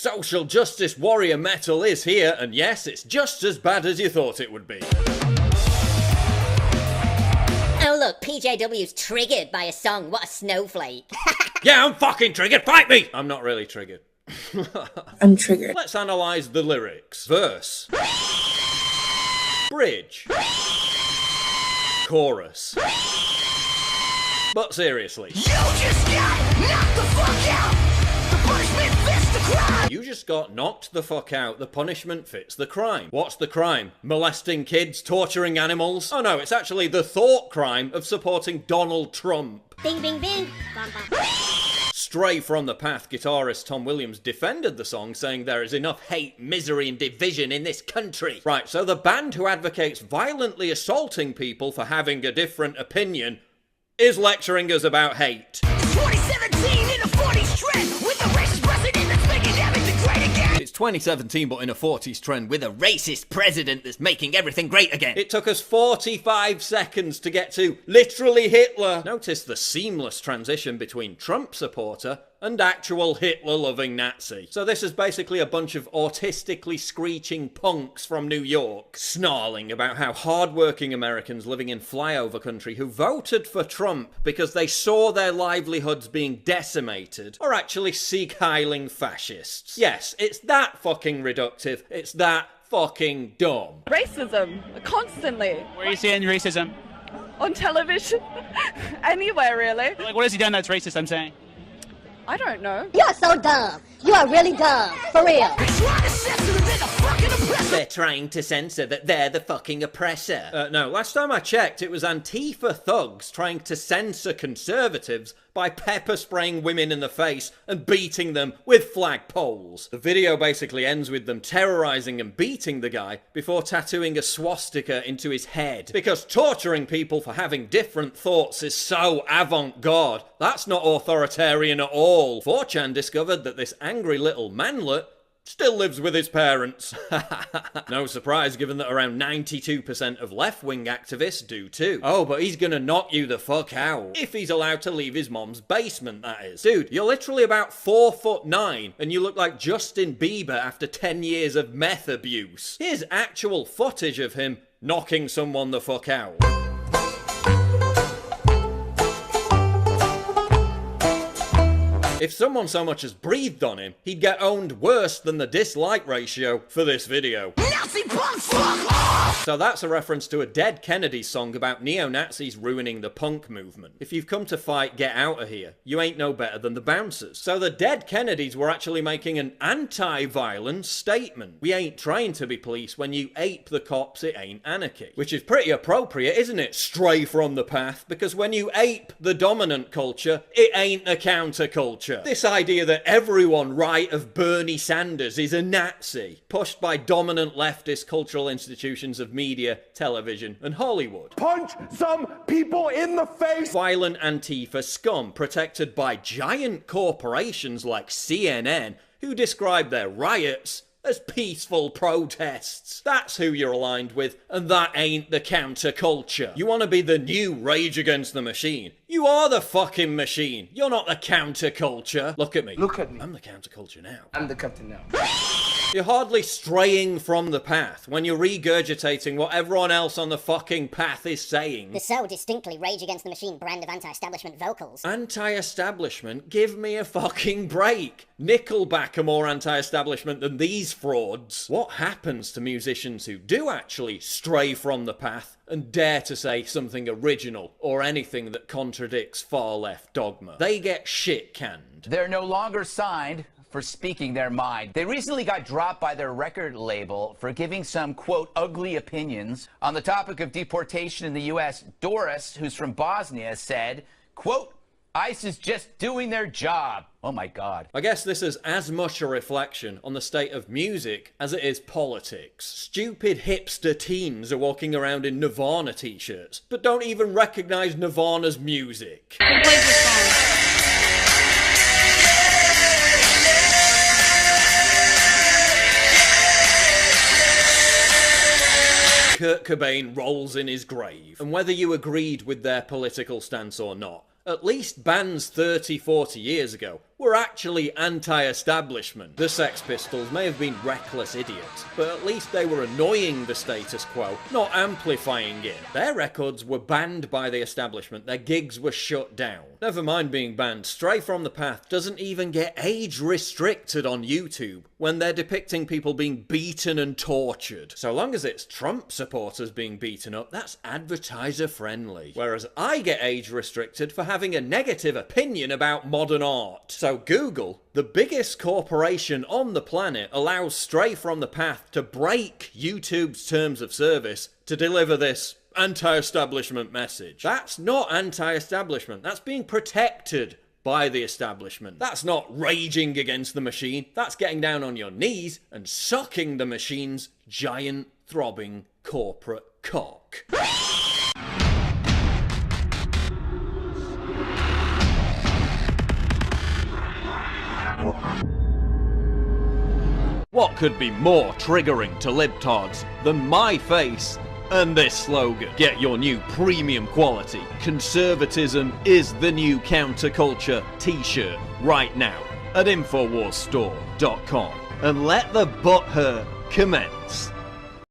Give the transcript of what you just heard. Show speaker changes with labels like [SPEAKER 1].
[SPEAKER 1] Social justice warrior metal is here, and yes, it's just as bad as you thought it would be.
[SPEAKER 2] Oh look, PJW's triggered by a song, what a snowflake.
[SPEAKER 1] Yeah, I'm fucking triggered, fight me! I'm not really triggered.
[SPEAKER 3] I'm triggered.
[SPEAKER 1] Let's analyse the lyrics. Verse. Bridge. Chorus. But seriously. You just got knocked the fuck out! The punishment fits the crime! You just got knocked the fuck out. The punishment fits the crime. What's the crime? Molesting kids? Torturing animals? Oh no, it's actually the thought crime of supporting Donald Trump.
[SPEAKER 2] Bing, bing, bing. Bum, bum.
[SPEAKER 1] Stray from the Path guitarist Tom Williams defended the song, saying there is enough hate, misery and division in this country. Right, so the band who advocates violently assaulting people for having a different opinion is lecturing us about hate.
[SPEAKER 4] 2017 in a 40s trend with a racist president that's making everything great again.
[SPEAKER 1] It's 2017 but in a 40s trend with a
[SPEAKER 4] Racist president that's making everything great again.
[SPEAKER 1] It took us 45 seconds to get to literally Hitler. Notice the seamless transition between Trump supporter and actual Hitler-loving Nazi. So this is basically a bunch of autistically screeching punks from New York, snarling about how hard-working Americans living in flyover country who voted for Trump because they saw their livelihoods being decimated are actually Sieg-heiling fascists. Yes, it's that fucking reductive. It's that fucking dumb.
[SPEAKER 5] Racism, constantly.
[SPEAKER 6] Where are you seeing racism?
[SPEAKER 5] On television. Anywhere, really.
[SPEAKER 6] Like, what has he done that's racist, I'm saying?
[SPEAKER 5] I don't know.
[SPEAKER 2] You are so dumb. You are really dumb. For real.
[SPEAKER 1] They're trying to censor that they're the fucking oppressor. No, last time I checked, it was Antifa thugs trying to censor conservatives by pepper spraying women in the face and beating them with flagpoles. The video basically ends with them terrorizing and beating the guy before tattooing a swastika into his head. Because torturing people for having different thoughts is so avant-garde. That's not authoritarian at all. 4chan discovered that this angry little manlet still lives with his parents. No surprise given that around 92% of left-wing activists do too. Oh, but he's gonna knock you the fuck out. If he's allowed to leave his mom's basement, that is. Dude, you're literally about 4'9" and you look like Justin Bieber after 10 years of meth abuse. Here's actual footage of him knocking someone the fuck out. If someone so much as breathed on him, he'd get owned worse than the dislike ratio for this video.
[SPEAKER 4] Nazi punk fuck off!
[SPEAKER 1] So that's a reference to a Dead Kennedys song about neo-Nazis ruining the punk movement. If you've come to fight, get out of here. You ain't no better than the bouncers. So the Dead Kennedys were actually making an anti-violence statement. We ain't trained to be police. When you ape the cops, it ain't anarchy. Which is pretty appropriate, isn't it? Stray from the path. Because when you ape the dominant culture, it ain't a counterculture. This idea that everyone right of Bernie Sanders is a Nazi, pushed by dominant leftist cultural institutions of media, television, and Hollywood.
[SPEAKER 7] Punch some people in the face!
[SPEAKER 1] Violent Antifa scum protected by giant corporations like CNN, who describe their riots as peaceful protests. That's who you're aligned with, and that ain't the counterculture. You want to be the new Rage Against the Machine. You are the fucking machine. You're not the counterculture. Look at me.
[SPEAKER 7] Look at me.
[SPEAKER 1] I'm the counterculture now.
[SPEAKER 7] I'm the captain now.
[SPEAKER 1] You're hardly straying from the path when you're regurgitating what everyone else on the fucking path is saying.
[SPEAKER 2] The so distinctly Rage Against the Machine brand of anti-establishment vocals.
[SPEAKER 1] Anti-establishment? Give me a fucking break. Nickelback are more anti-establishment than these frauds. What happens to musicians who do actually stray from the path and dare to say something original or anything that contradicts far-left dogma? They get shit-canned.
[SPEAKER 8] They're no longer signed for speaking their mind. They recently got dropped by their record label for giving some, quote, ugly opinions on the topic of deportation in the U.S. Doris, who's from Bosnia, said, quote, ICE is just doing their job. Oh my God.
[SPEAKER 1] I guess this is as much a reflection on the state of music as it is politics. Stupid hipster teens are walking around in Nirvana t-shirts, but don't even recognize Nirvana's music. Kurt Cobain rolls in his grave, and whether you agreed with their political stance or not, at least bands 30, 40 years ago were actually anti-establishment. The Sex Pistols may have been reckless idiots, but at least they were annoying the status quo, not amplifying it. Their records were banned by the establishment, their gigs were shut down. Never mind being banned, Stray from the Path doesn't even get age restricted on YouTube when they're depicting people being beaten and tortured. So long as it's Trump supporters being beaten up, that's advertiser friendly. Whereas I get age restricted for having a negative opinion about modern art. So Google, the biggest corporation on the planet, allows Stray from the Path to break YouTube's terms of service to deliver this anti-establishment message. That's not anti-establishment, that's being protected by the establishment. That's not raging against the machine, that's getting down on your knees and sucking the machine's giant, throbbing corporate cock. What could be more triggering to libtards than my face and this slogan? Get your new premium quality "Conservatism is the new counterculture" t-shirt right now at InfoWarsStore.com and let the butthurt commence.